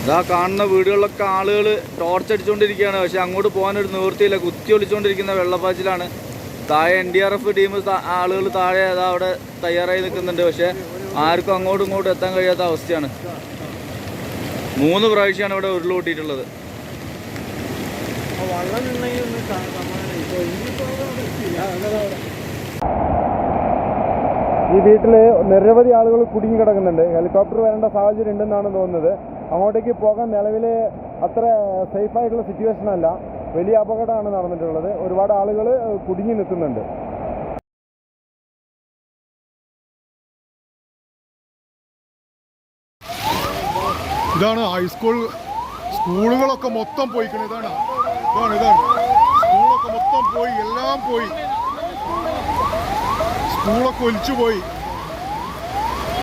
ഇതാ കാണുന്ന വീടുകളിലൊക്കെ ആളുകൾ ടോർച്ച് അടിച്ചുകൊണ്ടിരിക്കുകയാണ്. പക്ഷെ അങ്ങോട്ട് പോകാനൊരു നിവൃത്തിയില്ല. കുത്തി ഒളിച്ചുകൊണ്ടിരിക്കുന്ന വെള്ളപ്പാച്ചിലാണ്. താഴെ NDRF ടീം ആളുകൾ താഴെ അതാ അവിടെ തയ്യാറായി നിൽക്കുന്നുണ്ട്. പക്ഷെ ആർക്കും അങ്ങോട്ടും ഇങ്ങോട്ടും എത്താൻ കഴിയാത്ത അവസ്ഥയാണ്. 3 പ്രാവശ്യമാണ് ഇവിടെ ഉരുളുപൊട്ടിയിട്ടുള്ളത്. ഈ വീട്ടിൽ നിരവധി ആളുകൾ കുടുങ്ങി കിടക്കുന്നുണ്ട്. ഹെലികോപ്റ്റർ വരേണ്ട സാഹചര്യം ഉണ്ടെന്നാണ് തോന്നുന്നത്. അങ്ങോട്ടേക്ക് പോകാൻ നിലവിൽ അത്ര സേഫായിട്ടുള്ള സിറ്റുവേഷൻ അല്ല. വലിയ അപകടമാണ് നടന്നിട്ടുള്ളത്. ഒരുപാട് ആളുകൾ കുടുങ്ങി നിൽക്കുന്നുണ്ട്. ഇതാണ് സ്കൂളുകളൊക്കെ മൊത്തം പോയിക്കണം. ഇതാണ് സ്കൂളൊക്കെ മൊത്തം പോയി, എല്ലാം പോയി. സ്കൂളൊക്കെ ഒലിച്ചു പോയി.